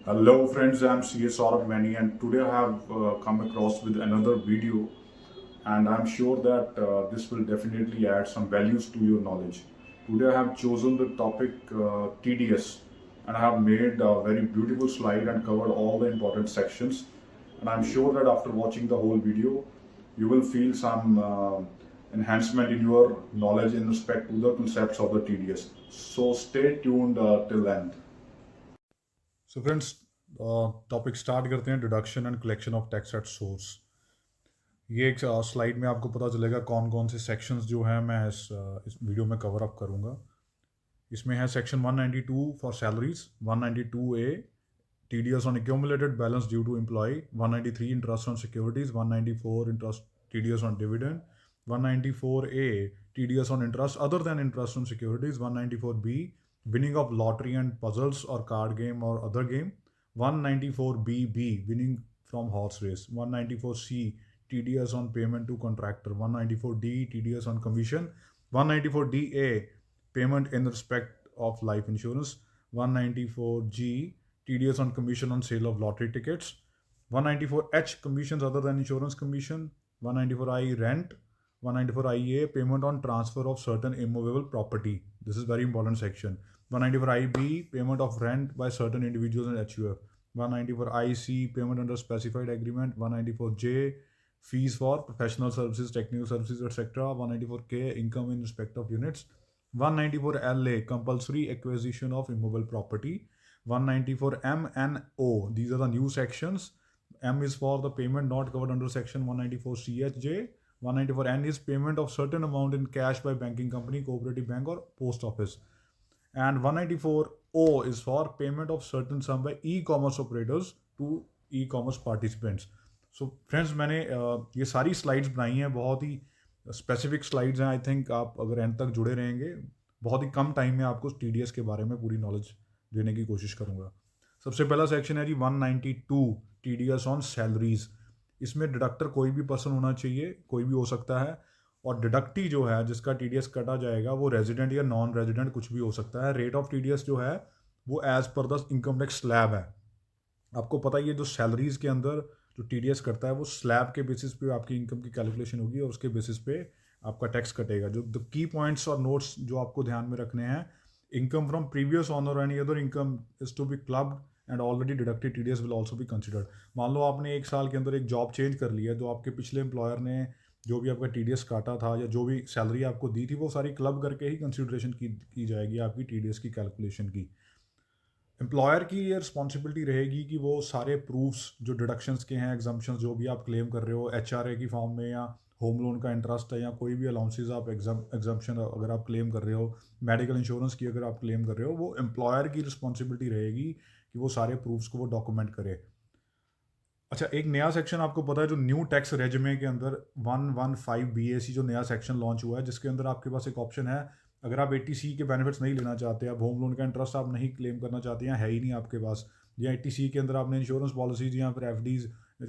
Hello friends, I'm CS Saurabh Mani and today I have come across with another video and I'm sure that this will definitely add some values to your knowledge. Today I have chosen the topic TDS and I have made a very beautiful slide and covered all the important sections, and I'm sure that after watching the whole video you will feel some enhancement in your knowledge in respect to the concepts of the TDS. So stay tuned till end. So friends, topic start करते हैं, deduction and collection of tax at source. ये एक slide में आपको पता चलेगा कौन कौन से सेक्शंस जो हैं मैं इस वीडियो में कवर अप करूँगा। इसमें है section 192 for salaries, 192 A T D S on accumulated balance due to employ, 193 interest on securities, 194 interest T D S on dividend, 194 A T D S on interest other than interest on securities, 194 B winning of lottery and puzzles or card game or other game, 194BB winning from horse race, 194C TDS on payment to contractor, 194D TDS on commission, 194DA payment in respect of life insurance, 194G TDS on commission on sale of lottery tickets, 194H commissions other than insurance commission, 194I rent, 194IA payment on transfer of certain immovable property. This is very important section. 194IB payment of rent by certain individuals and HUF. 194IC payment under specified agreement. 194J fees for professional services, technical services, etc. 194K income in respect of units. 194LA compulsory acquisition of immovable property. 194MNO, these are the new sections. M is for the payment not covered under section 194CHJ. 194N is payment of certain amount in cash by banking company, cooperative bank or post office. And 194O is for payment of certain sum by e-commerce operators to e-commerce participants. So friends, मैंने ये सारी slides बनाई हैं, बहुत ही specific slides हैं। I think आप अगर and तक जुड़े रहेंगे, बहुत ही कम टाइम में आपको TDS के बारे में पूरी नॉलेज देने की कोशिश करूँगा। सबसे पहला सेक्शन है जी 192 TDS ऑन सैलरीज। इसमें डिडक्टर कोई भी पर्सन होना चाहिए, कोई भी हो सकता है, और डिडक्टी जो है जिसका TDS कटा जाएगा वो रेजिडेंट या नॉन रेजिडेंट कुछ भी हो सकता है। रेट ऑफ TDS जो है वो as per the income tax slab है। आपको पता ही है जो सैलरीज के अंदर जो TDS करता है वो स्लैब के बेसिस पे आपकी इनकम की कैलकुलेशन होगी और उसके बेसिस पे आपका टैक्स कटेगा। जो द की पॉइंट्स और नोट्स जो आपको ध्यान में रखने हैं, income from previous owner any other income is to be clubbed and already deducted TDS will also be considered. मान लो आपने एक साल के अंदर एक जॉब चेंज कर लिया है, तो आपके पिछले एम्प्लॉयर ने जो भी आपका TDS काटा था या जो भी सैलरी आपको दी थी वो सारी क्लब करके ही कंसिडरेशन की जाएगी आपकी TDS की कैलकुलेशन की। एम्प्लॉयर की ये रिस्पॉन्सिबिलिटी रहेगी कि वो सारे प्रूफ्स जो डिडक्शंस के हैं, एग्जाम्पशंस जो भी आप क्लेम कर रहे हो HRA की फॉर्म में, या होम लोन का इंटरेस्ट है, या कोई भी अलाउंसेज आप एग्जाम्पशन अगर आप क्लेम कर रहे हो, मेडिकल इंश्योरेंस की अगर आप क्लेम कर रहे हो, वो एम्प्लॉयर की रिस्पॉन्सिबिलिटी रहेगी कि वो सारे प्रूफ्स को वो डॉक्यूमेंट करे। अच्छा, एक नया सेक्शन आपको पता है जो न्यू टैक्स रेजिमे के अंदर 115 BAC जो नया सेक्शन लॉन्च हुआ है, जिसके अंदर आपके पास एक ऑप्शन है, अगर आप 80C के बेनिफिट्स नहीं लेना चाहते, आप होम लोन का इंटरेस्ट आप नहीं क्लेम करना चाहते या है ही नहीं आपके पास, या 80C के अंदर आपने इंश्योरेंस पॉलिसीज या फिर FDs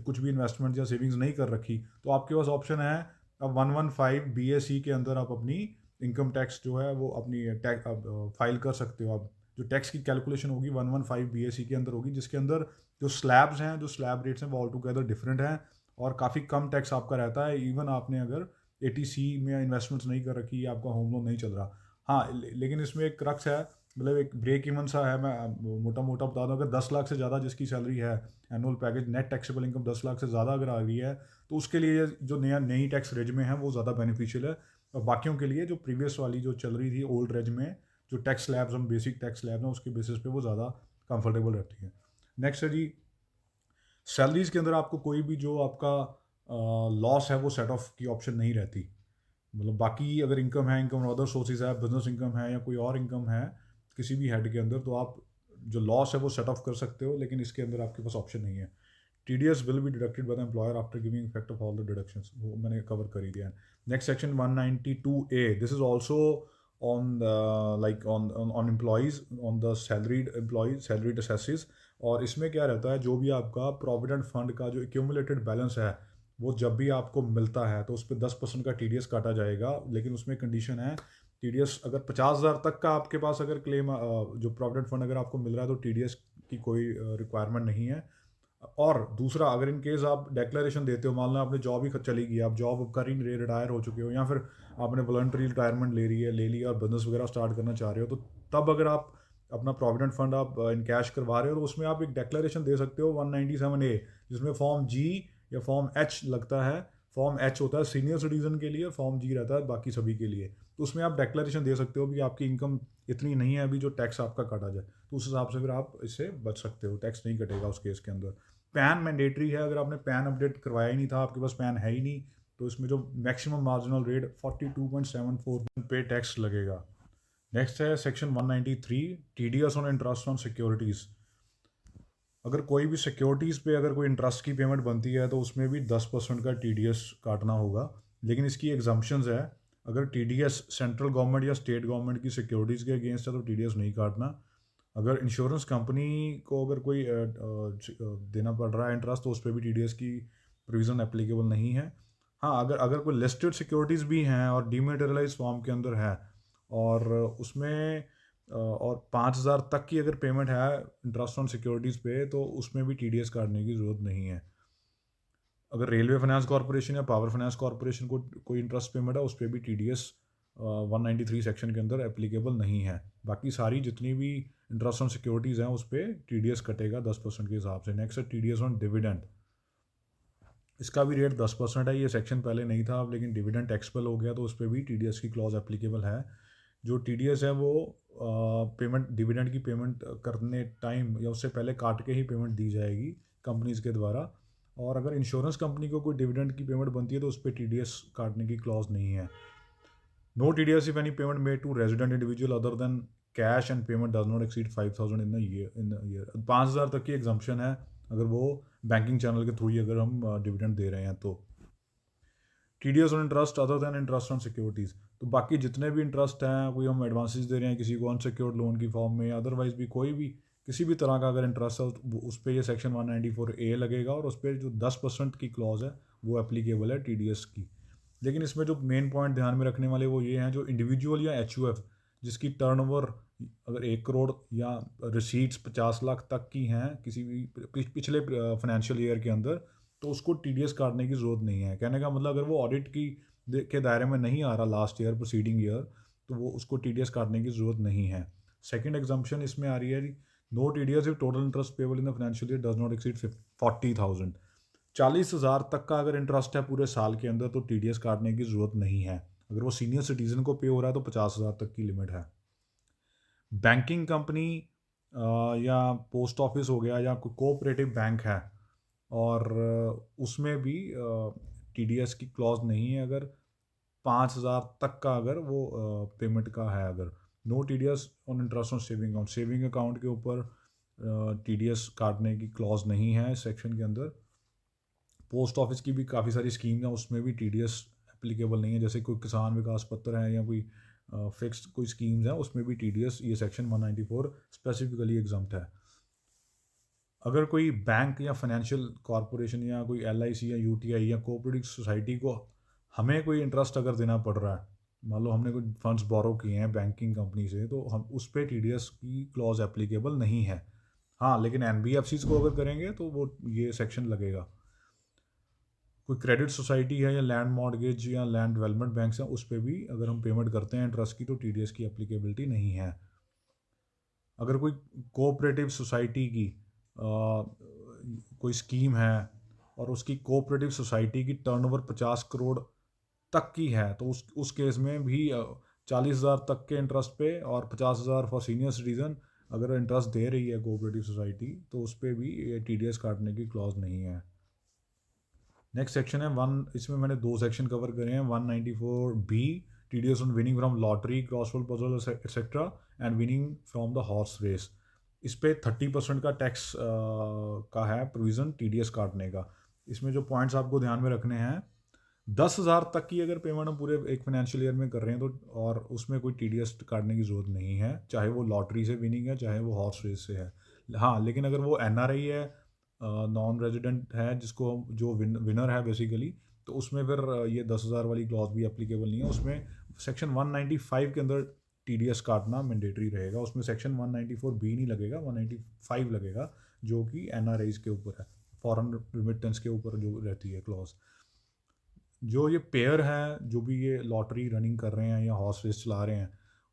कुछ भी इन्वेस्टमेंट या सेविंग्स नहीं कर रखी, तो आपके पास ऑप्शन है, अब 115 BAC के अंदर आप अपनी इनकम टैक्स जो है वो अपनी फाइल कर सकते हो। आप जो टैक्स की कैलकुलेशन होगी 115 BAC के अंदर होगी, जिसके अंदर जो स्लैब्स हैं, जो स्लैब रेट्स हैं वो ऑल टुगेदर डिफरेंट हैं और काफ़ी कम टैक्स आपका रहता है। इवन आपने अगर 80C में इन्वेस्टमेंट्स नहीं कर रखी, आपका होम लोन नहीं चल रहा। हाँ, लेकिन इसमें एक क्रक्स है, मतलब एक ब्रेक इवन सा है। मैं मोटा मोटा बता दूँ, अगर 10 लाख से ज़्यादा जिसकी सैलरी है, annual package net taxable income 10 lakh से ज़्यादा अगर आ गई है, तो उसके लिए जो नई टैक्स रेज में है वो ज़्यादा बेनिफिशियल है। और बाकियों के लिए जो प्रीवियस वाली जो चल रही थी ओल्ड रेज में, जो टैक्स स्लैब्स हम बेसिक टैक्स स्लैब हैं उसके बेसिस पे वो ज़्यादा कंफर्टेबल रहती है। नेक्स्ट है जी, सैलरीज के अंदर आपको कोई भी जो आपका लॉस है वो सेट ऑफ की ऑप्शन नहीं रहती। मतलब बाकी अगर इनकम है, इनकम अदर सोर्सेज है, बिजनेस इनकम है या कोई और इनकम है किसी भी हेड के अंदर, तो आप जो लॉस है वो सेट ऑफ कर सकते हो, लेकिन इसके अंदर आपके पास ऑप्शन नहीं है। TDS will be deducted by the employer after giving effect of all the deductions, वो मैंने कवर कर ही दिया है। Next section 192A, this is also on like on employees, on the salaried employees, salaried assessees. और इसमें क्या रहता है, जो भी आपका प्रोविडेंट फंड का जो एक्यूमुलेटेड बैलेंस है वो जब भी आपको मिलता है तो उस पर 10% का TDS काटा जाएगा, लेकिन उसमें कंडीशन है, TDS अगर 50,000 तक का आपके पास अगर क्लेम जो प्रोविडेंट फंड अगर आपको मिल रहा है तो TDS की कोई रिक्वायरमेंट नहीं है। और दूसरा, अगर इन केस आप डिक्लेरेशन देते हो, मान लो आपने जॉब ही चली गई, आप जॉब कर ही नहीं रहे, रिटायर हो चुके हो, या फिर आपने वॉलंटरी रिटायरमेंट ले ली और बिजनेस वगैरह स्टार्ट करना चाह रहे हो, तो तब अगर आप अपना प्रोविडेंट फंड आप इन कैश करवा रहे हो, तो उसमें आप एक डिक्लेरेशन दे सकते हो 197A, जिसमें फॉर्म जी या फॉर्म एच लगता है। फॉर्म एच होता है सीनियर सिटीजन के लिए, फॉर्म जी रहता है बाकी सभी के लिए। तो उसमें आप डिक्लेरेशन दे सकते हो कि आपकी इनकम इतनी नहीं है अभी जो टैक्स आपका काटा जाए, तो उस हिसाब से फिर आप इससे बच सकते हो, टैक्स नहीं कटेगा उस केस के अंदर। पैन मैंडेटरी है, अगर आपने पैन अपडेट करवाया ही नहीं था, आपके पास पैन है ही नहीं, तो इसमें जो मैक्सिमम मार्जिनल रेट 42.74 पे टैक्स लगेगा। नेक्स्ट है section 193, TDS on interest on securities. अगर कोई भी सिक्योरिटीज़ पे अगर कोई इंटरेस्ट की पेमेंट बनती है तो उसमें भी 10% का TDS काटना होगा, लेकिन इसकी एग्जम्पशंस है। अगर TDS सेंट्रल गवर्नमेंट या स्टेट गवर्नमेंट की सिक्योरिटीज़ के अगेंस्ट है तो TDS नहीं काटना। अगर इंश्योरेंस कंपनी को अगर कोई देना पड़ रहा है इंटरेस्ट, तो उस पर भी TDS की प्रोविज़न एप्लीकेबल नहीं है। हाँ, अगर अगर कोई लिस्टेड सिक्योरिटीज़ भी हैं और डीमेटेरियलाइज फॉर्म के अंदर है, और उसमें और 5,000 तक की अगर पेमेंट है इंटरेस्ट ऑन सिक्योरिटीज़ पे, तो उसमें भी TDS काटने की ज़रूरत नहीं है। अगर रेलवे फाइनेंस कॉर्पोरेशन या पावर फाइनेंस कॉर्पोरेशन को कोई इंटरेस्ट पेमेंट है, उस पर भी TDS 193 सेक्शन के अंदर एप्लीकेबल नहीं है। बाकी सारी जितनी भी इंटरेस्ट ऑन सिक्योरिटीज़ हैं उस पर TDS कटेगा 10% के हिसाब से। नेक्स्ट है TDS ऑन डिविडेंड। इसका भी रेट 10% है। ये सेक्शन पहले नहीं था अब, लेकिन डिविडेंड टैक्सेबल हो गया तो उस पर भी TDS की क्लॉज एप्लीकेबल है। जो TDS है वो पेमेंट, डिविडेंड की पेमेंट करने टाइम या उससे पहले काट के ही पेमेंट दी जाएगी कंपनीज़ के द्वारा। और अगर इंश्योरेंस कंपनी को कोई डिविडेंड की पेमेंट बनती है तो उस पर TDS काटने की क्लॉज नहीं है। No TDS if any payment made to resident individual other than cash and payment does not exceed 5,000 in year. 5,000 तक की एग्जम्पशन है अगर वो बैंकिंग चैनल के थ्रू ही अगर हम डिविडेंड दे रहे हैं तो। TDS on interest other than interest on securities, तो बाकी जितने भी इंटरेस्ट हैं, कोई हम एडवांसेस दे रहे हैं किसी को अनसिक्योर्ड लोन की फॉर्म में, अदरवाइज भी कोई भी किसी भी तरह का अगर इंटरेस्ट है तो उस पर ये सेक्शन 194A लगेगा, और उस पर जो 10% की क्लॉज है वो एप्लीकेबल है TDS की। लेकिन इसमें जो मेन पॉइंट ध्यान में रखने वाले वो ये हैं, जो इंडिविजुअल या HUF जिसकी टर्नओवर अगर 1 करोड़ या रिसीट्स 50 लाख तक की हैं किसी भी पिछले फाइनेंशियल ईयर के अंदर, तो उसको TDS काटने की ज़रूरत नहीं है। कहने का मतलब, अगर वो ऑडिट की के दायरे में नहीं आ रहा लास्ट ईयर, प्रोसीडिंग ईयर, तो वो उसको TDS काटने की ज़रूरत नहीं है। सेकंड एग्जाम्पशन इसमें आ रही है, no TDS if total interest payable in the financial year does not exceed 40,000। 40,000 तक का अगर इंटरेस्ट है पूरे साल के अंदर तो TDS काटने की ज़रूरत नहीं है। अगर वो सीनियर सिटीजन को पे हो रहा है तो 50,000 तक की लिमिट है। बैंकिंग कंपनी या पोस्ट ऑफिस हो गया या कोई कोऑपरेटिव बैंक है, और उसमें भी TDS की क्लॉज नहीं है अगर 5,000 तक का अगर वो पेमेंट का है। अगर no TDS on interest on saving account, saving account के ऊपर TDS काटने की क्लॉज नहीं है इस सेक्शन के अंदर। पोस्ट ऑफिस की भी काफ़ी सारी स्कीम है, उसमें भी TDS एप्लीकेबल नहीं है, जैसे कोई किसान विकास पत्र है या कोई फिक्स्ड कोई स्कीम्स हैं, उसमें भी TDS ये सेक्शन 194 स्पेसिफिकली एग्जम्प्ट है। अगर कोई बैंक या फाइनेंशियल कॉरपोरेशन या कोई LIC या UTI या कोऑपरेटिव सोसाइटी को हमें कोई इंटरेस्ट अगर देना पड़ रहा है, मान लो हमने कोई फंड्स बोरो किए हैं बैंकिंग कंपनी से, तो हम उस पर TDS की क्लॉज एप्लीकेबल नहीं है। हाँ, लेकिन NBFCs को अगर करेंगे तो वो ये सेक्शन लगेगा। कोई क्रेडिट सोसाइटी है या लैंड मॉर्गेज या लैंड डेवलपमेंट बैंक्स हैं, उस पर भी अगर हम पेमेंट करते हैं इंटरेस्ट की तो TDS की एप्लीकेबिलिटी नहीं है। अगर कोई कोऑपरेटिव सोसाइटी की कोई स्कीम है और उसकी कोऑपरेटिव सोसाइटी की टर्नओवर 50 करोड़ तक की है, तो उस केस में भी 40,000 तक के इंटरेस्ट पे और 50,000 फॉर सीनियर सिटीजन अगर इंटरेस्ट दे रही है कोऑपरेटिव सोसाइटी, तो उस पर भी TDS काटने की क्लॉज नहीं है। नेक्स्ट सेक्शन है इसमें मैंने 2 सेक्शन कवर करे हैं। 194B, TDS on winning from lottery, crossword puzzle etcetera and winning from the horse race. इस पर 30% का टैक्स का है प्रोविज़न TDS काटने का। इसमें जो पॉइंट्स आपको ध्यान में रखने हैं, 10,000 तक की अगर पेमेंट हम पूरे एक फाइनेंशियल ईयर में कर रहे हैं तो, और उसमें कोई TDS काटने की ज़रूरत नहीं है, चाहे वो लॉटरी से विनिंग है चाहे वो हॉर्स रेस से है। हाँ, लेकिन अगर वो NRI है, नॉन रेजिडेंट है, जिसको जो विनर है बेसिकली, तो उसमें फिर ये 10,000 वाली क्लॉज भी एप्लीकेबल नहीं है। उसमें सेक्शन 195 के अंदर TDS काटना मैंडेटरी रहेगा। उसमें सेक्शन 194B नहीं लगेगा, 195 लगेगा, जो कि NRIs के ऊपर है, फॉरेन रिमिटेंस के ऊपर जो रहती है क्लॉज। जो ये पेयर हैं, जो भी ये लॉटरी रनिंग कर रहे हैं या हॉर्स रेस चला रहे हैं,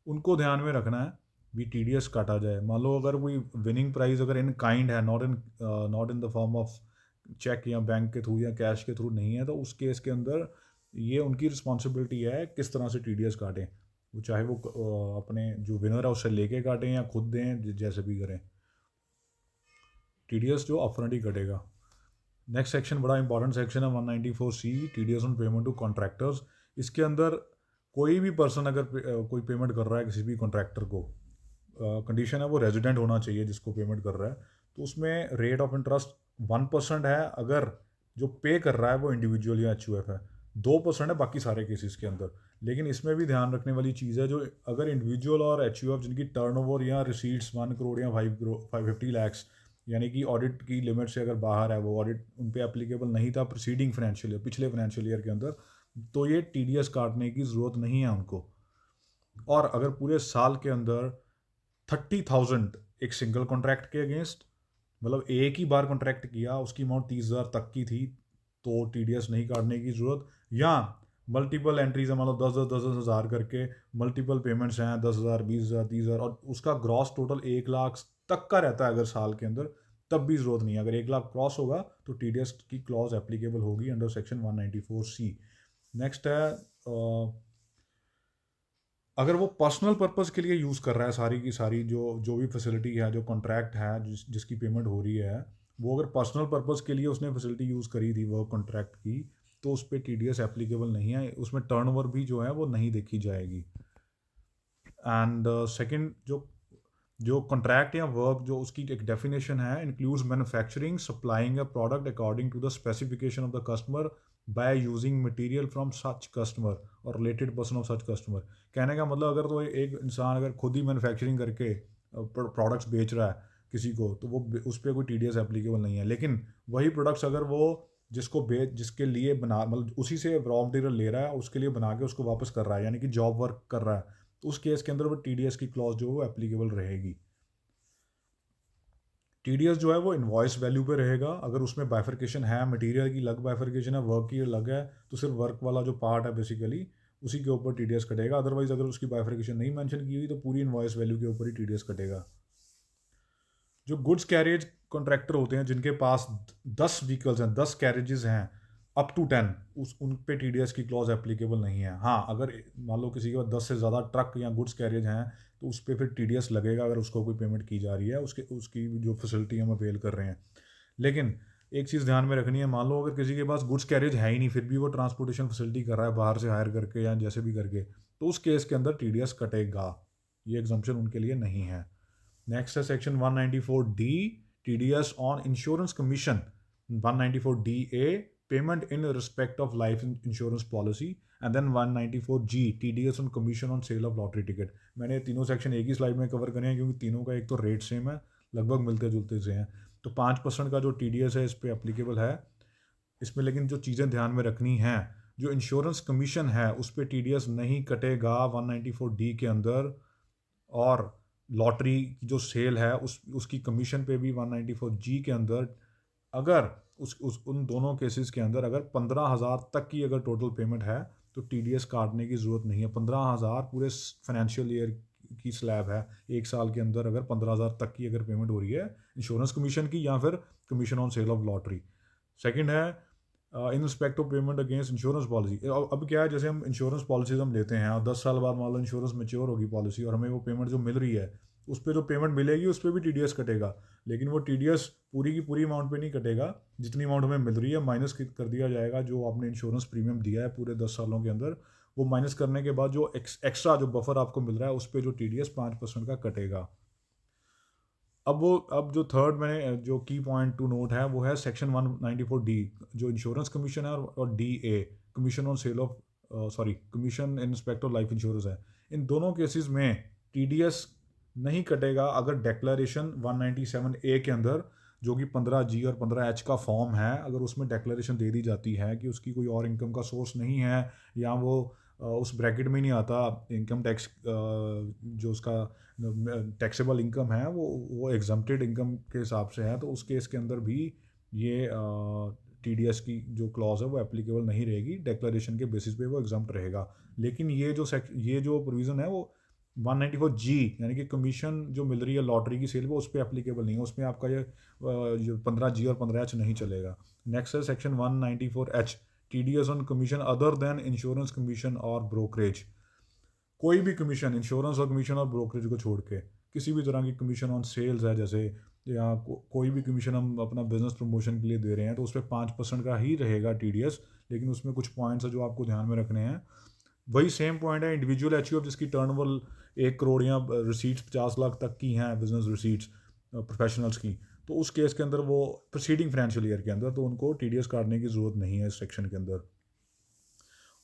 उनको ध्यान में रखना है भी TDS काटा जाए। मान लो अगर कोई विनिंग प्राइस अगर इन काइंड है, not in the form of cheque या बैंक के थ्रू या कैश के थ्रू नहीं है, तो उस केस के अंदर ये उनकी रिस्पॉन्सिबिलिटी है किस तरह से TDS काटें। वो चाहे वो अपने जो विनर है उससे लेके काटें या खुद दें, जैसे भी करें, TDS जो अपफ्रंट ही कटेगा। नेक्स्ट सेक्शन बड़ा इंपॉर्टेंट सेक्शन है 194C, TDS on payment to contractors. इसके अंदर कोई भी पर्सन अगर कोई पेमेंट कर रहा है किसी भी कॉन्ट्रैक्टर को, कंडीशन है वो रेजिडेंट होना चाहिए जिसको पेमेंट कर रहा है, तो उसमें रेट ऑफ इंटरेस्ट 1% है अगर जो पे कर रहा है वो इंडिविजुअल या HUF है, 2% है बाकी सारे केसेस के अंदर। लेकिन इसमें भी ध्यान रखने वाली चीज़ है, जो अगर इंडिविजुअल और HUF जिनकी टर्नओवर या रिसीट्स 1 करोड़ या 550 लैक्स यानी कि ऑडिट की लिमिट से अगर बाहर है, वो ऑडिट उन पे एप्लीकेबल नहीं था प्रीसीडिंग फाइनेंशियल ईयर, पिछले फाइनेंशियल ईयर के अंदर, तो ये TDS काटने की ज़रूरत नहीं है उनको। और अगर पूरे साल के अंदर 30,000 एक सिंगल कॉन्ट्रैक्ट के अगेंस्ट, मतलब एक ही बार कॉन्ट्रैक्ट किया, उसकी अमाउंट 30,000 तक की थी, तो TDS नहीं काटने की ज़रूरत। या मल्टीपल एंट्रीज है, मतलब 10-10 हज़ार करके मल्टीपल पेमेंट्स हैं, 10,000 20,000 30,000, और उसका ग्रॉस टोटल 1 लाख तक का रहता है अगर साल के अंदर, तब भी ज़रूरत नहीं है। अगर 1 लाख क्रॉस होगा तो TDS की क्लॉज एप्लीकेबल होगी अंडर सेक्शन 194C। नेक्स्ट है अगर वो पर्सनल पर्पस के लिए यूज़ कर रहा है सारी की सारी जो भी फैसिलिटी है, जो कॉन्ट्रैक्ट है, जिसकी पेमेंट हो रही है, वो अगर पर्सनल पर्पस के लिए उसने फैसिलिटी यूज़ करी थी वर्क कॉन्ट्रैक्ट की, तो उस पर TDS एप्लीकेबल नहीं है, उसमें टर्नओवर भी जो है वो नहीं देखी जाएगी। एंड सेकंड, जो कॉन्ट्रैक्ट या वर्क जो उसकी एक डेफिनेशन है, includes manufacturing supplying a product according to the specification of the customer by using material from such customer और related person of such customer. कहने का मतलब अगर तो एक इंसान अगर खुद ही मैन्युफैक्चरिंग करके प्रोडक्ट्स बेच रहा है किसी को, तो वो उस पर कोई TDS एप्लीकेबल नहीं है। लेकिन वही प्रोडक्ट्स अगर वो जिसके लिए बना, मतलब उसी से रॉ मटेरियल ले रहा है, उसके लिए बना के उसको वापस कर रहा है, यानी कि जॉब वर्क कर रहा है, तो उस केस के अंदर वो TDS की क्लॉज जो है वो एप्लीकेबल रहेगी। TDS जो है वो इनवॉइस वैल्यू पे रहेगा। अगर उसमें बाइफर्केशन है, मटेरियल की अलग बाइफर्केशन है, वर्क की अलग है, तो सिर्फ वर्क वाला जो पार्ट है बेसिकली उसी के ऊपर TDS कटेगा। अदरवाइज अगर उसकी बाइफर्केशन नहीं मेंशन की हुई तो पूरी इनवॉइस वैल्यू के ऊपर ही TDS कटेगा। जो गुड्स कैरेज कॉन्ट्रैक्टर होते हैं जिनके पास 10 व्हीकल्स हैं, 10 कैरेजेस हैं अप टू 10, उन पे TDS की क्लॉज एप्लीकेबल नहीं है। हाँ, अगर मान लो किसी के पास 10 से ज़्यादा ट्रक या गुड्स कैरेज हैं, तो उस पर फिर TDS लगेगा अगर उसको कोई पेमेंट की जा रही है, उसकी जो फैसिलिटी हम अवेल कर रहे हैं। लेकिन एक चीज़ ध्यान में रखनी है, मान लो अगर किसी के पास गुड्स कैरेज है ही नहीं, फिर भी वो ट्रांसपोर्टेशन फैसिलिटी कर रहा है बाहर से हायर करके या जैसे भी करके, तो उस केस के अंदर TDS कटेगा। ये एग्जम्पशन उनके लिए नहीं है। नेक्स्ट है section 194D, TDS on insurance commission. 194DA, payment in respect of life insurance policy. And then 194G, TDS on commission on sale of lottery ticket. मैंने तीनों सेक्शन एक ही स्लाइड में कवर करे हैं क्योंकि तीनों का एक तो रेट सेम है, लगभग मिलते जुलते से हैं, तो 5% का जो TDS है इस पर एप्लीकेबल है इसमें। लेकिन जो चीज़ें ध्यान में रखनी हैं, जो इंश्योरेंस कमीशन है उस पर TDS नहीं कटेगा 194D के अंदर, और लॉटरी की जो सेल है उसकी कमीशन पे भी 194G के अंदर, अगर उस उन दोनों केसेस के अंदर अगर 15,000 तक की अगर टोटल पेमेंट है तो TDS काटने की ज़रूरत नहीं है। 15,000 पूरे फाइनेंशियल ईयर की स्लैब है, एक साल के अंदर अगर 15,000 तक की अगर पेमेंट हो रही है इंश्योरेंस कमीशन की या फिर commission on sale of lottery. Second है in respect of payment against insurance policy. अब क्या है, जैसे हम इंश्योरेंस पॉलिसीज हम लेते हैं और 10 साल बाद मान लो इंश्योरेंस मेच्योर होगी पॉलिसी और हमें वो पेमेंट जो मिल रही है, उस पर जो पेमेंट मिलेगी उस पर भी TDS कटेगा। लेकिन वो TDS पूरी की पूरी अमाउंट पे नहीं कटेगा, जितनी अमाउंट हमें मिल रही है माइनस कर दिया जाएगा जो आपने इंश्योरेंस प्रीमियम दिया है पूरे 10 सालों के अंदर, वो माइनस करने के बाद जो एक्स्ट्रा जो बफर आपको मिल रहा है उस पर जो TDS 5% का कटेगा। अब जो थर्ड मैंने जो की पॉइंट टू नोट है वो है सेक्शन 194D, जो इंश्योरेंस कमीशन है, और DA, commission on sale of commission in respect of life insurance है। इन दोनों केसेस में TDS नहीं कटेगा अगर डेक्लेरेशन 197A के अंदर, जो कि 15G और 15H का फॉर्म है, अगर उसमें डेक्लेरेशन दे दी जाती है कि उसकी कोई और इनकम का सोर्स नहीं है, या वो उस ब्रैकेट में नहीं आता इनकम टैक्स, जो उसका टैक्सेबल इनकम है वो एग्जम्प्टेड इनकम के हिसाब से है, तो उस केस के अंदर भी ये TDS की जो क्लॉज है वो एप्लीकेबल नहीं रहेगी, डिक्लेरेशन के बेसिस पे वो एग्जम्प्ट रहेगा। लेकिन ये जो प्रोविज़न है वो 194G यानी कि कमीशन जो मिल रही है लॉटरी की सेल वो उस पर एप्लीकेबल नहीं है, उसमें आपका ये जो 15G और 15H नहीं चलेगा। नेक्स्ट है section 194H, TDS on commission other than insurance commission और ब्रोकरेज। कोई भी कमीशन, इंश्योरेंस और कमीशन और ब्रोकरेज को छोड़ के किसी भी तरह की कमीशन ऑन सेल्स है जैसे, या कोई भी कमीशन हम अपना बिजनेस प्रमोशन के लिए दे रहे हैं तो उस पर 5% का ही रहेगा TDS। लेकिन उसमें कुछ पॉइंट्स है जो आपको ध्यान में रखने हैं। वही सेम पॉइंट है इंडिविजुअल एचयूएफ जिसकी टर्नओवर 1 करोड़ या रिसीट्स 50 लाख तक की हैं, बिजनेस रिसीट्स प्रोफेशनल्स की, तो उस केस के अंदर वो प्रोसीडिंग फाइनेंशियल ईयर के अंदर तो उनको TDS काटने की ज़रूरत नहीं है इस सेक्शन के अंदर।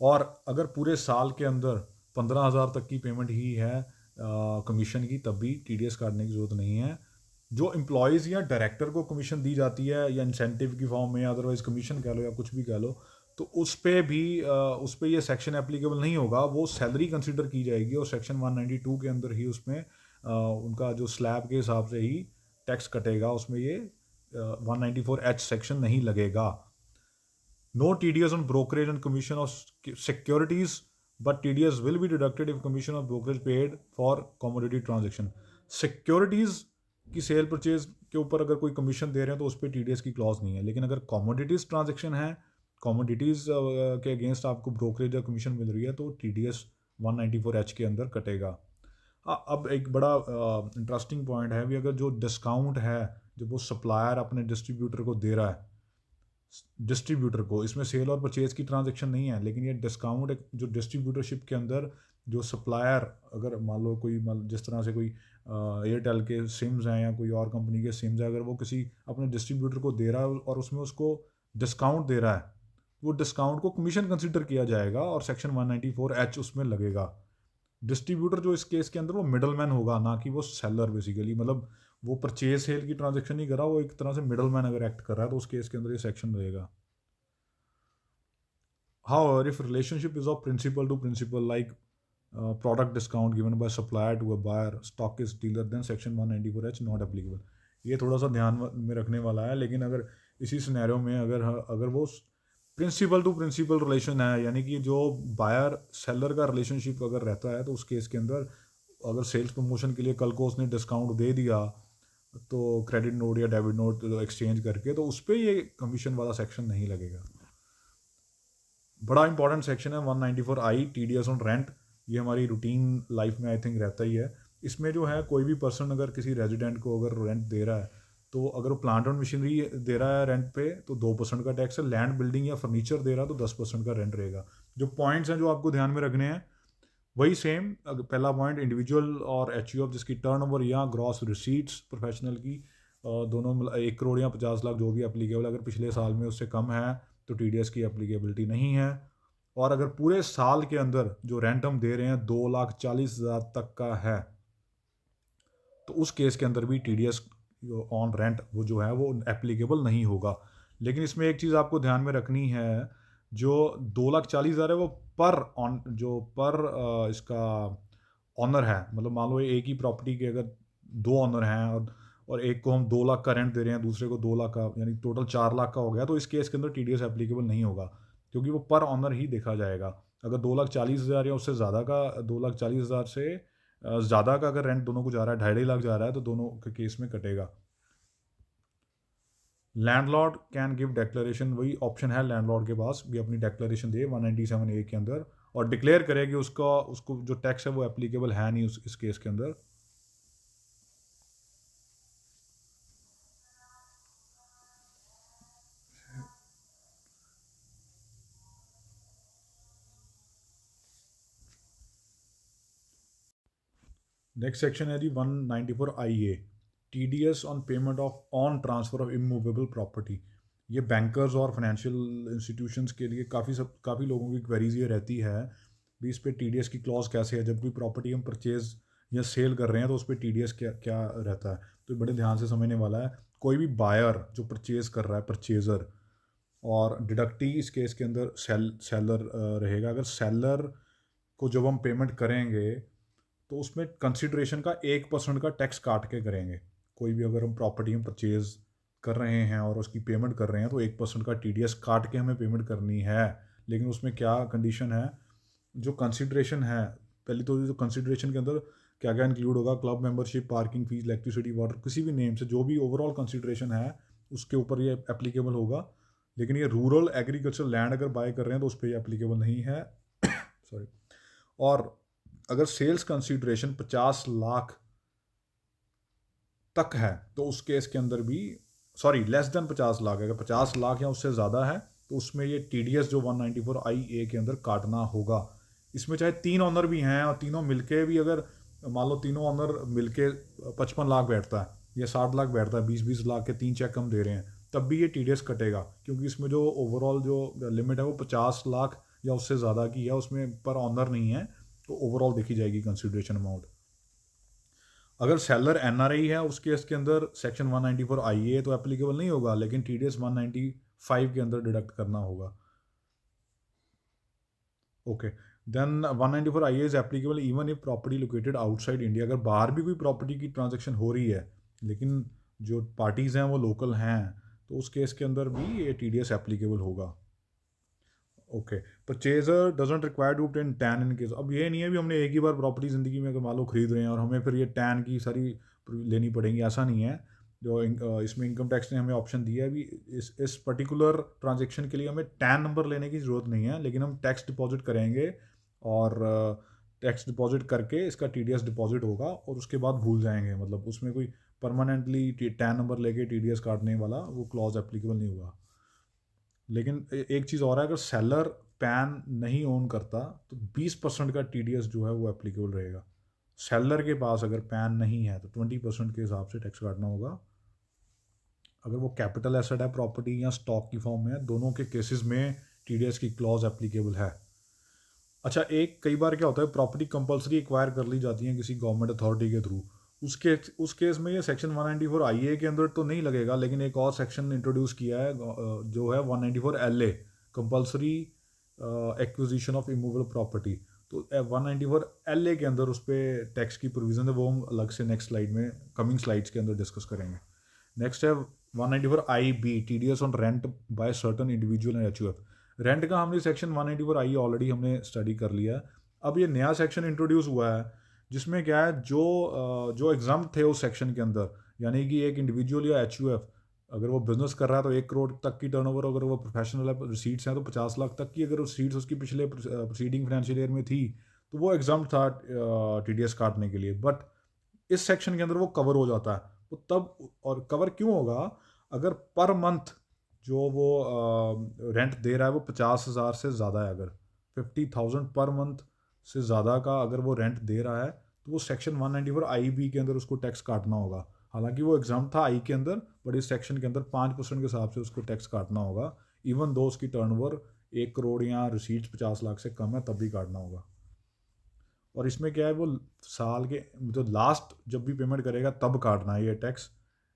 और अगर पूरे साल के अंदर 15,000 तक की पेमेंट ही है कमीशन की, तब भी TDS काटने की ज़रूरत नहीं है। जो एम्प्लॉयज़ या डायरेक्टर को कमीशन दी जाती है या इंसेंटिव की फॉर्म में, अदरवाइज कमीशन कह लो या कुछ भी कह लो, तो उस पर भी उस पर ये सेक्शन एप्लीकेबल नहीं होगा, वो सैलरी कंसिडर की जाएगी और सेक्शन 192 के अंदर ही उसमें उनका जो स्लैब के हिसाब से ही टैक्स कटेगा, उसमें ये 194H सेक्शन नहीं लगेगा। No TDS on brokerage and commission of securities, but TDS will be deducted if commission or brokerage paid for commodity transaction. Securities की सेल परचेज के ऊपर अगर कोई कमीशन दे रहे हैं तो उस पर TDS की क्लॉज नहीं है, लेकिन अगर कमोडिटीज़ ट्रांजेक्शन है, कमोडिटीज़ के अगेंस्ट आपको ब्रोकरेज या कमीशन मिल रही है तो TDS 194H के अंदर कटेगा। अब एक बड़ा इंटरेस्टिंग पॉइंट है भी, अगर जो डिस्काउंट है जब वो सप्लायर अपने डिस्ट्रीब्यूटर को दे रहा है, डिस्ट्रीब्यूटर को, इसमें सेल और परचेज की ट्रांजैक्शन नहीं है, लेकिन ये डिस्काउंट जो डिस्ट्रीब्यूटरशिप के अंदर जो सप्लायर, अगर मान लो कोई जिस तरह से कोई एयरटेल के सिम्स हैं या कोई और कंपनी के सिम्स हैं, अगर वो किसी अपने डिस्ट्रीब्यूटर को दे रहा है और उसमें उसको डिस्काउंट दे रहा है, वो डिस्काउंट को कमीशन कंसिडर किया जाएगा और सेक्शन 194H उसमें लगेगा। डिस्ट्रीब्यूटर जो इस केस के अंदर वो मिडल मैन होगा, ना कि वो सेलर। बेसिकली मतलब वो परचेज सेल की ट्रांजेक्शन नहीं कर रहा, वो एक तरह से मिडल मैन अगर एक्ट कर रहा है तो उस केस के अंदर ये सेक्शन रहेगा। However, if relationship is of principal to principal, like product discount given by supplier to a buyer, stockist, dealer, then section 194H not applicable. ये थोड़ा सा ध्यान में रखने वाला है, लेकिन अगर इसी सिनेरियो में अगर वो प्रिंसिपल टू प्रिंसिपल रिलेशन है, यानी कि जो बायर सेलर का रिलेशनशिप अगर रहता है, तो उस केस के अंदर अगर सेल्स प्रमोशन के लिए कल को उसने डिस्काउंट दे दिया तो क्रेडिट नोट या डेबिट नोट एक्सचेंज करके, तो उस पर ये कमीशन वाला सेक्शन नहीं लगेगा। बड़ा इंपॉर्टेंट सेक्शन है 194I, TDS ऑन रेंट। ये हमारी रूटीन लाइफ में आई थिंक रहता ही है। इसमें जो है कोई भी पर्सन अगर किसी रेजिडेंट को अगर रेंट दे रहा है, तो अगर वो प्लांट और मशीनरी दे रहा है रेंट पे तो 2% का टैक्स है, लैंड बिल्डिंग या फर्नीचर दे रहा है तो 10% का रेंट रहेगा। जो पॉइंट्स हैं जो आपको ध्यान में रखने हैं वही सेम। पहला पॉइंट इंडिविजुअल और HUF जिसकी टर्नओवर या ग्रॉस रिसीट्स प्रोफेशनल की दोनों 1 करोड़ या 50 लाख जो भी एप्लीकेबल, अगर पिछले साल में उससे कम है तो TDS की एप्लीकेबिलिटी नहीं है। और अगर पूरे साल के अंदर जो रेंट हम दे रहे हैं 2,40,000 तक का है, तो उस केस के अंदर भी TDS ऑन रेंट वो जो है वो एप्लीकेबल नहीं होगा। लेकिन इसमें एक चीज़ आपको ध्यान में रखनी है, जो 2,40,000 है वो पर इसका ऑनर है। मतलब मान लो एक ही प्रॉपर्टी के अगर 2 ऑनर हैं और एक को हम 2 लाख का रेंट दे रहे हैं, दूसरे को 2 लाख का, यानी टोटल 4 लाख का हो गया, तो इस केस के अंदर TDS एप्लीकेबल नहीं होगा, क्योंकि वो पर ऑनर ही देखा जाएगा। अगर 2,40,000 या उससे ज़्यादा का, 2,40,000 से ज़्यादा का अगर रेंट दोनों को जा रहा है, 2.5 लाख जा रहा है, तो दोनों के केस में कटेगा। लैंडलॉर्ड कैन गिव डेक्लेरेशन, वही ऑप्शन है लैंडलॉर्ड के पास भी, अपनी डेक्लेरेशन दे 197A के अंदर और डिक्लेयर करे कि उसको जो टैक्स है वो एप्लीकेबल है नहीं इस केस के अंदर। नेक्स्ट सेक्शन है जी 194IA, TDS on payment on transfer of immovable property. ये बैंकर्स और फाइनेंशियल इंस्टीट्यूशंस के लिए काफ़ी लोगों की क्वेरीज ये रहती है भी, इस पर TDS की क्लॉज कैसे है, जब कोई प्रॉपर्टी हम परचेज या सेल कर रहे हैं तो उस पर TDS क्या क्या रहता है। तो बड़े ध्यान से समझने वाला है। कोई भी बायर जो परचेज कर रहा है, परचेज़र, और डिडक्टी इस केस के अंदर सेलर रहेगा। अगर सेलर को जब हम पेमेंट करेंगे तो उसमें कंसिडरेशन का 1% का टैक्स काट के करेंगे। कोई भी अगर हम प्रॉपर्टी में परचेज कर रहे हैं और उसकी पेमेंट कर रहे हैं तो 1% का TDS काट के हमें पेमेंट करनी है। लेकिन उसमें क्या कंडीशन है, जो कंसिडरेशन है, पहले तो जो कंसिडरेशन के अंदर क्या क्या इंक्लूड होगा, club membership, parking fees, electricity, water, किसी भी नेम से जो भी ओवरऑल कंसिडरेशन है उसके ऊपर ये एप्लीकेबल होगा। लेकिन ये रूरल एग्रीकल्चर लैंड अगर बाय कर रहे हैं तो उस पर ये एप्लीकेबल नहीं है। सॉरी। और अगर सेल्स कंसिडरेशन 50 लाख तक है तो उस केस के अंदर भी, सॉरी, लेस देन 50 लाख है, अगर 50 लाख या उससे ज़्यादा है तो उसमें ये TDS जो 194IA के अंदर काटना होगा। इसमें चाहे 3 ऑनर भी हैं और तीनों मिलके भी, अगर मान लो तीनों ऑनर मिलके 55 लाख बैठता है या 60 लाख बैठता है, 20-20 लाख के 3 चेक हम दे रहे हैं, तब भी ये TDS कटेगा, क्योंकि इसमें जो ओवरऑल जो लिमिट है वो 50 लाख या उससे ज़्यादा की है, उसमें पर ऑनर नहीं है, तो ओवरऑल देखी जाएगी कंसिडरेशन अमाउंट। अगर सेलर NRI है उस केस के अंदर सेक्शन 194IA तो एप्लीकेबल नहीं होगा, लेकिन TDS 195 के अंदर डिडक्ट करना होगा। Okay, then 194IA is applicable even if property located outside India. अगर बाहर भी कोई प्रॉपर्टी की ट्रांजेक्शन हो रही है लेकिन जो पार्टीज़ हैं वो लोकल हैं तो उस केस के अंदर भी ये TDS एप्लीकेबल होगा। Okay, purchaser doesn't require to obtain TAN in case. अब ये नहीं है भी हमने एक ही बार प्रॉपर्टी ज़िंदगी में अगर मान लो खरीद रहे हैं और हमें फिर ये टैन की सारी लेनी पड़ेंगी, ऐसा नहीं है। जो इसमें इनकम टैक्स ने हमें ऑप्शन दिया है भी, इस पर्टिकुलर ट्रांजेक्शन के लिए हमें टैन नंबर लेने की ज़रूरत नहीं है, लेकिन हम टैक्स डिपॉजिट करेंगे और टैक्स डिपॉजिट करके इसका TDS डिपॉजिट होगा और उसके बाद भूल जाएंगे। मतलब उसमें कोई परमानेंटली टैन नंबर लेके TDS काटने वाला वो क्लॉज एप्लीकेबल नहीं हुआ। लेकिन एक चीज़ और है, अगर सेलर पैन नहीं ओन करता तो 20% का TDS जो है वो एप्लीकेबल रहेगा। सेलर के पास अगर पैन नहीं है तो 20% के हिसाब से टैक्स काटना होगा। अगर वो कैपिटल एसेट है, प्रॉपर्टी या स्टॉक की फॉर्म में है, दोनों के केसेस में TDS की क्लॉज एप्लीकेबल है। अच्छा, एक कई बार क्या होता है, प्रॉपर्टी कंपलसरी एक्वायर कर ली जाती है किसी गवर्नमेंट अथॉरिटी के थ्रू, उस केस में ये सेक्शन 194IA के अंदर तो नहीं लगेगा, लेकिन एक और सेक्शन इंट्रोड्यूस किया है जो है 194LA, compulsory acquisition of immovable property. तो 194LA के अंदर उस पर टैक्स की प्रोविज़न है, वो हम अलग से नेक्स्ट स्लाइड में, कमिंग स्लाइड्स के अंदर डिस्कस करेंगे। नेक्स्ट है 194IB, TDS on rent by certain individual and HUF। Rent का हमने सेक्शन 194I ऑलरेडी हमने स्टडी कर लिया। अब ये नया सेक्शन इंट्रोड्यूस हुआ है जिसमें क्या है, जो एग्जाम थे उस सेक्शन के अंदर, यानी कि एक इंडिविजुअल या HUF अगर वो बिजनेस कर रहा है तो 1 करोड़ तक की टर्नओवर, अगर वो प्रोफेशनल है, रिसीट्स हैं तो 50 लाख तक की, अगर रिसीट्स उसकी पिछले प्रोसीडिंग फाइनेंशियल ईयर में थी तो वो एग्जाम था TDS काटने के लिए। बट इस सेक्शन के अंदर वो कवर हो जाता है। वो तब, और कवर क्यों होगा, अगर पर मंथ जो वो रेंट दे रहा है वो 50,000 से ज़्यादा है, अगर 50,000 पर मंथ से ज़्यादा का अगर वो रेंट दे रहा है तो वो सेक्शन 194IB के अंदर उसको टैक्स काटना होगा। हालांकि वो एग्जाम था आई के अंदर, बट इस सेक्शन के अंदर 5% के हिसाब से उसको टैक्स काटना होगा, इवन दो उसकी टर्नओवर 1 करोड़ या रिसीट्स 50 लाख से कम है तब भी काटना होगा। और इसमें क्या है, वो साल के जो लास्ट जब भी पेमेंट करेगा तब काटना है ये टैक्स।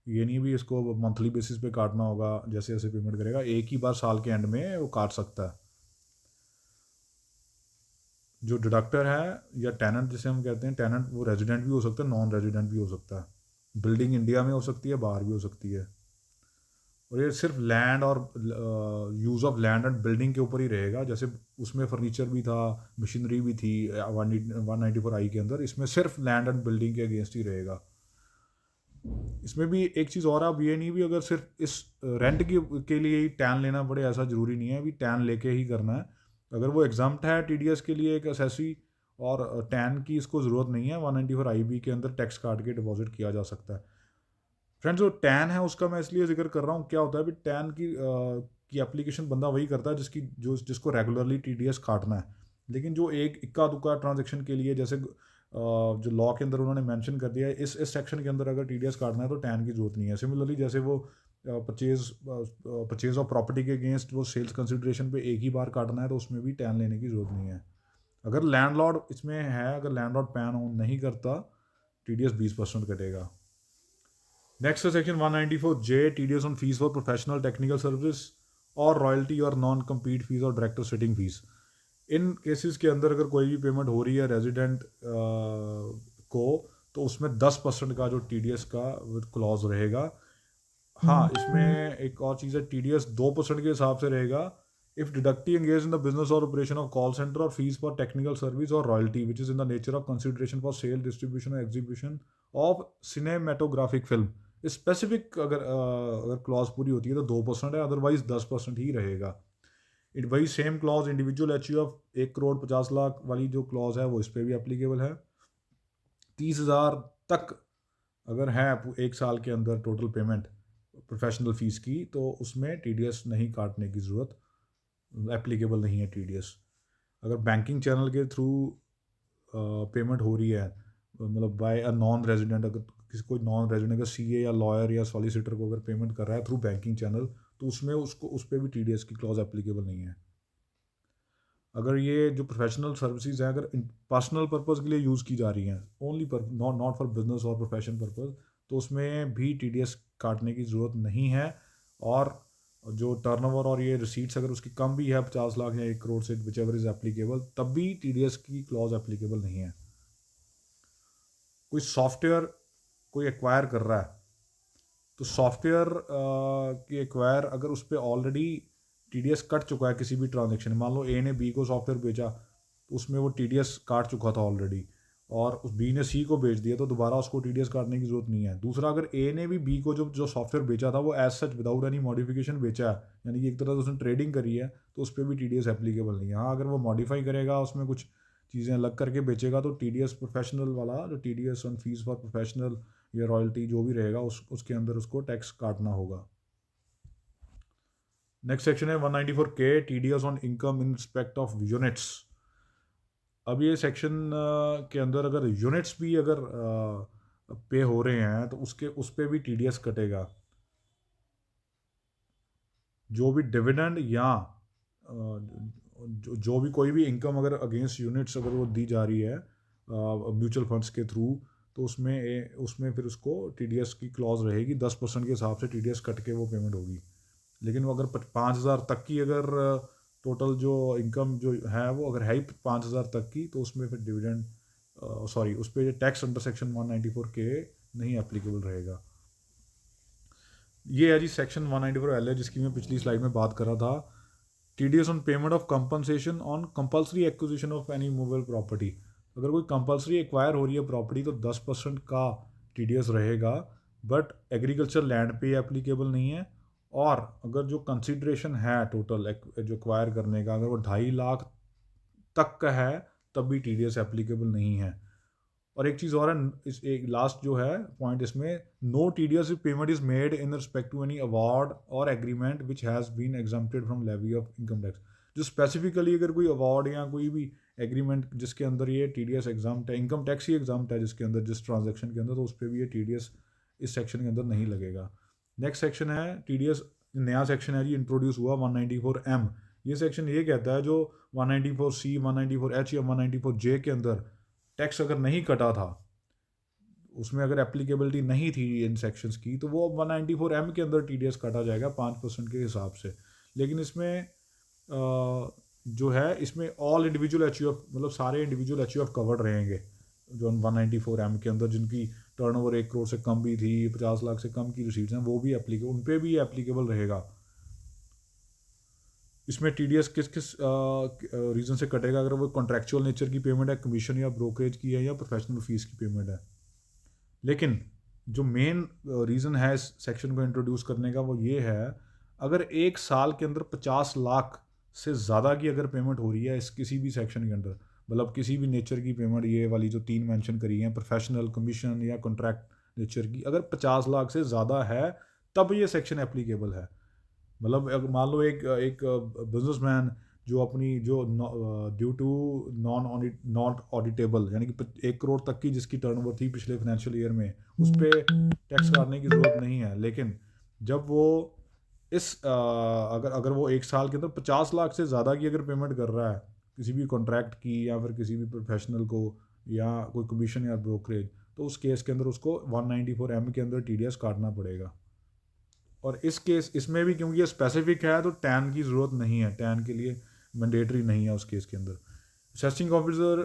ये नहीं भी इसको मंथली बेसिस पे काटना होगा, जैसे जैसे पेमेंट करेगा एक ही बार साल के एंड में वो काट सकता है। जो डिडक्टर है या टेनेंट जिसे हम कहते हैं, टेनेंट वो रेजिडेंट भी हो सकता है, नॉन रेजिडेंट भी हो सकता है, बिल्डिंग इंडिया में हो सकती है, बाहर भी हो सकती है। और ये सिर्फ लैंड और use of land and building के ऊपर ही रहेगा। जैसे उसमें फर्नीचर भी था, मशीनरी भी थी 194I के अंदर, इसमें सिर्फ लैंड एंड बिल्डिंग के अगेंस्ट ही रहेगा। इसमें भी एक चीज़ और है, अब ये नहीं भी अगर सिर्फ इस रेंट के लिए ही टैन लेना पड़े, ऐसा ज़रूरी नहीं है भी टैन लेके ही करना है। अगर वो एग्जाम्प्ट है TDS के लिए एक असेसी और टैन की इसको ज़रूरत नहीं है, 194IB के अंदर टैक्स काट के डिपॉजिट किया जा सकता है। फ्रेंड्स, जो टैन है उसका मैं इसलिए जिक्र कर रहा हूँ, क्या होता है भी टैन की एप्लीकेशन बंदा वही करता है जिसको रेगुलरली TDS काटना है। लेकिन जो एक इक्का दुक्का ट्रांजेक्शन के लिए, जैसे जो लॉ के अंदर उन्होंने मेंशन कर दिया है, इस सेक्शन के अंदर अगर TDS काटना है तो टैन की जरूरत नहीं है। सिमिलरली जैसे वो परचेज ऑफ प्रॉपर्टी के अगेंस्ट वो सेल्स कंसिडरेशन पे एक ही बार काटना है तो उसमें भी टैन लेने की जरूरत नहीं है। अगर लैंडलॉर्ड इसमें है, अगर लैंडलॉर्ड पैन ऑन नहीं करता, TDS 20% कटेगा। नेक्स्ट है section 194J, TDS on fees for professional technical service और रॉयल्टी और नॉन कम्पीट फीस और डायरेक्टर सिटिंग फीस। इन केसेस के अंदर अगर कोई भी पेमेंट हो रही है रेजिडेंट को, तो उसमें 10% का जो TDS का क्लॉज रहेगा। हाँ, इसमें एक और चीज़ है, TDS 2% के हिसाब से रहेगा if deductee engage in the business और ऑपरेशन ऑफ कॉल सेंटर और फीस फॉर टेक्निकल सर्विस और royalty which is in the nature of consideration for sale distribution और एग्जीबिशन ऑफ सिनेमेटोग्राफिक फिल्म। स्पेसिफिक अगर क्लॉज पूरी होती है तो 2% है, अदरवाइज 10% ही रहेगा। इट वही same clause individual HU of 1 crore 50 lakh वाली जो क्लॉज है वो इस पर भी एप्लीकेबल है। 30,000 तक अगर है 1 साल के अंदर टोटल पेमेंट प्रोफेशनल फ़ीस की, तो उसमें TDS नहीं काटने की ज़रूरत, एप्लीकेबल नहीं है TDS। अगर बैंकिंग चैनल के थ्रू पेमेंट हो रही है, मतलब बाय अ नॉन रेजिडेंट, अगर किसी कोई नॉन रेजिडेंट अगर CA या लॉयर या सॉलिसिटर को अगर पेमेंट कर रहा है थ्रू बैंकिंग चैनल, तो उसमें उसको उस पर भी TDS की क्लॉज एप्लीकेबल नहीं है। अगर ये जो प्रोफेशनल सर्विसेज हैं अगर पर्सनल पर्पज़ के लिए यूज़ की जा रही हैं, ओनली पर नॉट फॉर बिजनेस और प्रोफेशन पर्पज़, तो उसमें भी TDS काटने की ज़रूरत नहीं है। और जो टर्नओवर और ये रिसीट्स अगर उसकी कम भी है 50 लाख या 1 करोड़ से, विच एवर इज़ एप्लीकेबल, तब भी TDS की क्लॉज एप्लीकेबल नहीं है। कोई सॉफ्टवेयर कोई एक्वायर कर रहा है, तो सॉफ्टवेयर की एक्वायर अगर उस पर ऑलरेडी TDS कट चुका है किसी भी ट्रांजेक्शन, मान लो A ने B को सॉफ्टवेयर बेचा, तो उसमें वो TDS काट चुका था ऑलरेडी, और उस B ने C को बेच दिया, तो दोबारा उसको TDS काटने की ज़रूरत नहीं है। दूसरा, अगर A ने भी B को जो जो सॉफ्टवेयर बेचा था वो as such without any modification बेचा है, यानी कि एक तरह से उसने ट्रेडिंग करी है, तो उस पर भी TDS एप्लीकेबल नहीं है। हाँ, अगर वो मॉडिफाई करेगा, उसमें कुछ चीज़ें अलग करके बेचेगा, तो TDS प्रोफेशनल वाला जो TDS on fees for professional या रॉयल्टी जो भी रहेगा उसके अंदर उसको टैक्स काटना होगा। नेक्स्ट सेक्शन है 194K, TDS on income in respect of units. अब ये सेक्शन के अंदर अगर यूनिट्स भी अगर पे हो रहे हैं, तो उस पर भी TDS कटेगा। जो भी डिविडेंड या जो भी कोई भी इनकम अगर अगेंस्ट यूनिट्स अगर वो दी जा रही है म्यूचुअल फंड्स के थ्रू, तो उसमें फिर उसको TDS की क्लॉज रहेगी, 10% के हिसाब से TDS कट के वो पेमेंट होगी। लेकिन वो अगर 5,000 तक की अगर टोटल जो इनकम जो है वो अगर है ही 5,000 तक की, तो उसमें फिर डिविडेंड सॉरी उस पर टैक्स अंडर सेक्शन 194K नहीं एप्लीकेबल रहेगा। ये है जी सेक्शन 194L है, जिसकी मैं पिछली स्लाइड में बात कर रहा था। TDS on payment of compensation on compulsory acquisition of any movable property. अगर कोई कंपल्सरी एक्वायर हो रही है प्रॉपर्टी, तो 10% का TDS रहेगा, बट एग्रीकल्चर लैंड पे एप्लीकेबल नहीं है। और अगर जो कंसिड्रेशन है टोटल जो एक्वायर करने का, अगर वो 2.5 लाख तक का है, तब भी TDS एप्लीकेबल नहीं है। और एक चीज़ और है, इस एक लास्ट जो है पॉइंट इसमें, no TDS if payment is made in respect to any award और agreement which has been exempted from levy of income tax. जो स्पेसिफिकली अगर कोई अवार्ड या कोई भी एग्रीमेंट जिसके अंदर ये TDS एग्जाम्प्ट है, इनकम टैक्स ही एग्जाम्प्ट है जिसके अंदर, जिस ट्रांजेक्शन के अंदर, तो उस पर भी ये TDS इस सेक्शन के अंदर नहीं लगेगा। नेक्स्ट सेक्शन है TDS, नया सेक्शन है जी, इंट्रोड्यूस हुआ 194M। ये सेक्शन ये कहता है जो 194C 194H या 194J के अंदर टैक्स अगर नहीं कटा था, उसमें अगर एप्लीकेबिलिटी नहीं थी इन सेक्शंस की, तो वो 194M के अंदर TDS काटा जाएगा 5% के हिसाब से। लेकिन इसमें जो है, इसमें ऑल इंडिविजुअल HUF, मतलब सारे इंडिविजुअल HUF कवर्ड रहेंगे जो 194M के अंदर, जिनकी टर्नओवर 1 करोड़ से कम भी थी, 50 लाख से कम की रिसीट्स हैं, वो भी एप्लीकेबल, उन पर भी एप्लीकेबल रहेगा। इसमें TDS किस किस रीज़न से कटेगा? अगर वो कॉन्ट्रेक्चुअल नेचर की पेमेंट है, कमीशन या ब्रोकरेज की है, या प्रोफेशनल फीस की पेमेंट है। लेकिन जो मेन रीज़न है इस सेक्शन को इंट्रोड्यूस करने का, वो ये है, अगर 1 साल के अंदर 50 लाख से ज़्यादा की अगर पेमेंट हो रही है इस किसी भी सेक्शन के अंदर, मतलब किसी भी नेचर की पेमेंट, ये वाली जो 3 मेंशन करी हैं, प्रोफेशनल, कमीशन या कॉन्ट्रैक्ट नेचर की, अगर 50 लाख से ज़्यादा है, तब ये सेक्शन एप्लीकेबल है। मतलब अगर मान लो एक एक बिजनेसमैन जो अपनी जो ड्यू टू नॉट ऑडिटेबल, यानी कि 1 करोड़ तक की जिसकी टर्नओवर थी पिछले फाइनेंशियल ईयर में, उस पर टैक्स काटने की ज़रूरत नहीं है। लेकिन जब वो अगर अगर वो 1 साल के अंदर 50 लाख से ज़्यादा की अगर पेमेंट कर रहा है किसी भी कॉन्ट्रैक्ट की, या फिर किसी भी प्रोफेशनल को, या कोई कमीशन या ब्रोकरेज, तो उस केस के अंदर उसको 194M के अंदर TDS काटना पड़ेगा। और इसमें भी क्योंकि ये स्पेसिफिक है, तो टैन की ज़रूरत नहीं है, टैन के लिए मैंडेटरी नहीं है उस केस के अंदर। असेसिंग ऑफिसर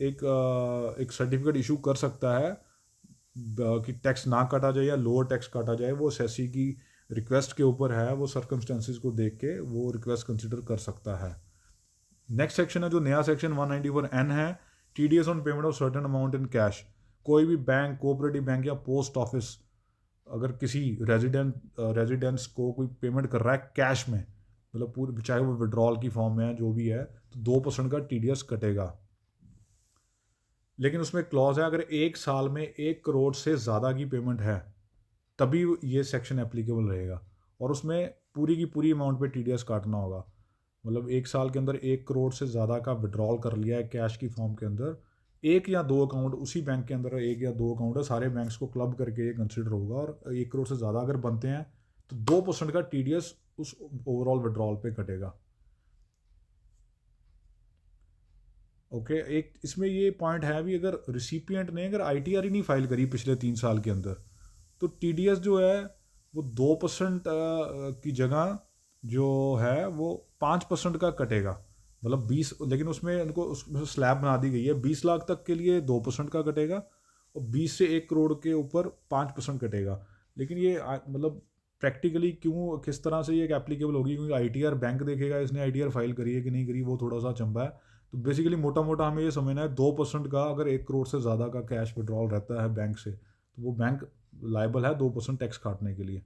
एक सर्टिफिकेट इशू कर सकता है कि टैक्स ना काटा जाए या लोअर टैक्स काटा जाए, वो सेसी की रिक्वेस्ट के ऊपर है, वो सर्कमस्टेंसेस को देख के वो रिक्वेस्ट कंसिडर कर सकता है। नेक्स्ट सेक्शन है जो नया सेक्शन 194N है, TDS on payment of certain amount in cash. कोई भी बैंक, कोऑपरेटिव बैंक या पोस्ट ऑफिस अगर किसी रेजिडेंस को कोई पेमेंट कर रहा है कैश में, मतलब पूरी, चाहे वो विड्रॉल की फॉर्म में है जो भी है, तो 2% का TDS कटेगा। लेकिन उसमें क्लॉज है, अगर एक साल में 1 करोड़ से ज़्यादा की पेमेंट है तभी ये सेक्शन एप्लीकेबल रहेगा, और उसमें पूरी की पूरी अमाउंट पे TDS काटना होगा। मतलब एक साल के अंदर 1 करोड़ से ज़्यादा का विड्रॉल कर लिया है कैश की फॉर्म के अंदर, एक या दो अकाउंट उसी बैंक के अंदर, एक या दो अकाउंट है, सारे बैंक्स को क्लब करके ये कंसिडर होगा, और 1 करोड़ से ज़्यादा अगर बनते हैं तो 2% का TDS उस ओवरऑल विड्रॉल पे कटेगा। ओके, एक इसमें ये पॉइंट है भी, अगर रिसिपिएंट ने अगर ITR ही नहीं फाइल करी पिछले 3 साल के अंदर, तो TDS जो है वो 2% की जगह जो है वो 5% का कटेगा। मतलब 20, लेकिन उसमें उनको उसमें स्लैब बना दी गई है, 20 लाख तक के लिए 2% का कटेगा, और 20 से 1 करोड़ के ऊपर 5% कटेगा। लेकिन ये मतलब प्रैक्टिकली क्यों, किस तरह से ये एप्लीकेबल होगी, क्योंकि ITR बैंक देखेगा इसने ITR फाइल करी है कि नहीं करी, वो थोड़ा सा चंबा है। तो बेसिकली मोटा मोटा हमें ये समझना है, 2% का अगर 1 करोड़ से ज़्यादा का कैश विड्रॉल रहता है बैंक से, तो वो बैंक लाइबल है 2% टैक्स काटने के लिए।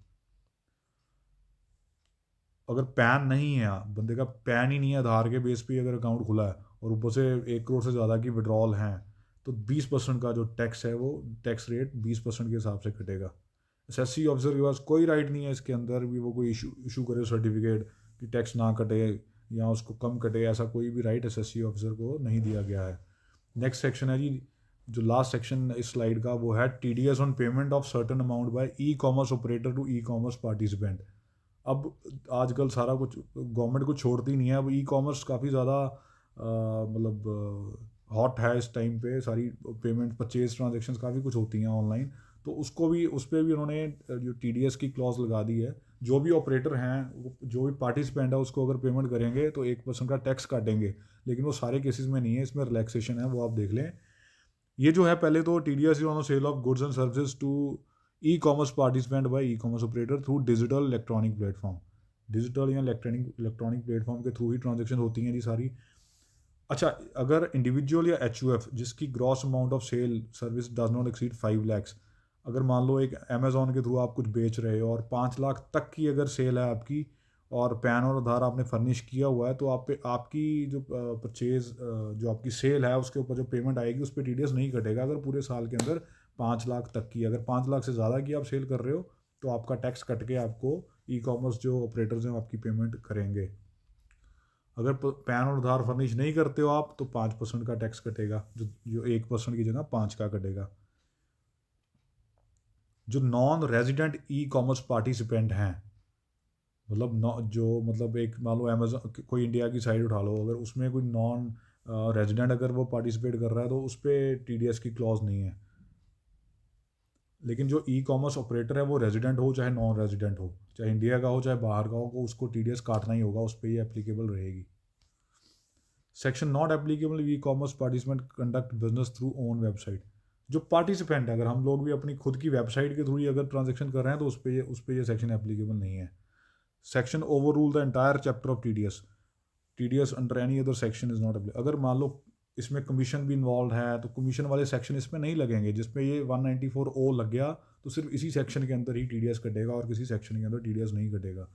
अगर पैन नहीं है, बंदे का पैन ही नहीं है, आधार के बेस पे अगर अकाउंट खुला है और ऊपर से 1 करोड़ से ज़्यादा की विड्रॉल हैं, तो 20% का जो टैक्स है वो टैक्स रेट 20% के हिसाब से कटेगा। SSC ऑफिसर के पास कोई राइट नहीं है इसके अंदर भी वो कोई इशू करे सर्टिफिकेट कि टैक्स ना कटे या उसको कम कटे, ऐसा कोई भी राइट SSC ऑफिसर को नहीं दिया गया है। नेक्स्ट सेक्शन है जी, जो लास्ट सेक्शन इस स्लाइड का, वो है TDS on payment of certain amount by e-commerce operator to e-commerce participant. अब आजकल सारा कुछ गवर्नमेंट को छोड़ती नहीं है, अब E-कॉमर्स काफ़ी ज़्यादा मतलब हॉट है इस टाइम पे, सारी पेमेंट परचेज ट्रांजेक्शन्स काफ़ी कुछ होती हैं ऑनलाइन, तो उसको भी, उस पर भी उन्होंने जो TDS की क्लॉज लगा दी है। जो भी ऑपरेटर हैं, जो भी पार्टिसिपेंट है, उसको अगर पेमेंट करेंगे तो 1% का टैक्स काटेंगे, लेकिन वो सारे केसेस में नहीं है, इसमें रिलैक्सेशन है, वो आप देख लें। ये जो है, पहले तो TDS is on sale of goods and services to e-commerce participant by e-commerce operator through digital electronic platform. Digital या इलेक्ट्रॉनिक प्लेटफॉर्म के थ्रू ही ट्रांजेक्शन होती हैं जी सारी। अच्छा, अगर इंडिविजुअल या HUF जिसकी gross amount of sale service does not exceed 5 lakhs, अगर मान लो एक अमेजोन के थ्रू आप कुछ बेच रहे हो और 5 लाख तक की अगर सेल है आपकी, और पैन और आधार आपने फर्निश किया हुआ है, तो आप पे आपकी जो परचेज जो आपकी सेल है उसके ऊपर जो पेमेंट आएगी उस पर TDS नहीं कटेगा, अगर पूरे साल के अंदर 5 लाख तक की, अगर 5 लाख से ज़्यादा की आप सेल कर रहे हो तो आपका टैक्स कट के आपको E-कॉमर्स जो ऑपरेटर्स हैं आपकी पेमेंट करेंगे। अगर पैन और आधार फर्निश नहीं करते हो आप, तो 5% का टैक्स कटेगा, जो 1% की जगह 5 का कटेगा। जो नॉन रेजिडेंट E-कॉमर्स पार्टिसिपेंट हैं, मतलब जो मतलब एक मान लो अमेजोन, कोई इंडिया की साइड उठा लो, अगर उसमें कोई नॉन रेजिडेंट अगर वो पार्टिसिपेट कर रहा है तो उस पर TDS की क्लॉज नहीं है। लेकिन जो E-कॉमर्स ऑपरेटर है वो रेजिडेंट हो चाहे नॉन रेजिडेंट हो, चाहे इंडिया का हो चाहे बाहर का हो, उसको TDS काटना ही होगा, उस पर ये एप्लीकेबल रहेगी। Section not applicable e-commerce participant conduct business through own website. जो पार्टिसिपेंट है, अगर हम लोग भी अपनी खुद की वेबसाइट के थ्रू ही अगर ट्रांजेक्शन कर रहे हैं तो उस पर ये सेक्शन एप्लीकेबल नहीं है। Section over rule the entire chapter of TDS under any other section is not applicable. अगर मान लो इसमें कमीशन भी इन्वॉल्व है तो कमीशन वाले सेक्शन इसमें नहीं लगेंगे, जिसमें ये 194O लग गया तो सिर्फ इसी सेक्शन के अंदर ही TDS कटेगा और किसी सेक्शन के अंदर TDS नहीं कटेगा।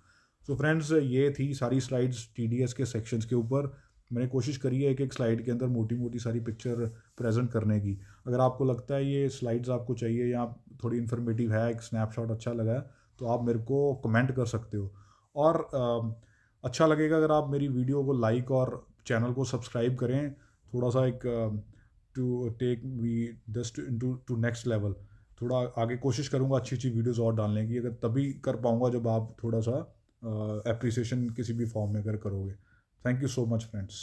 सो फ्रेंड्स, ये थी सारी स्लाइड्स TDS के सेक्शंस के ऊपर। मैंने कोशिश करी है एक एक स्लाइड के अंदर मोटी मोटी सारी पिक्चर प्रेजेंट करने की। अगर आपको लगता है ये स्लाइड्स आपको चाहिए या थोड़ी इन्फॉर्मेटिव है, एक स्नैपशॉट अच्छा लगा है, तो आप मेरे को कमेंट कर सकते हो। और अच्छा लगेगा अगर आप मेरी वीडियो को लाइक और चैनल को सब्सक्राइब करें, थोड़ा सा एक to take we just to next level. थोड़ा आगे कोशिश करूँगा अच्छी अच्छी वीडियोज़ और डालने की, अगर तभी कर पाऊँगा जब आप थोड़ा सा अप्रिसिएशन किसी भी फॉर्म में अगर करोगे। Thank you so much friends.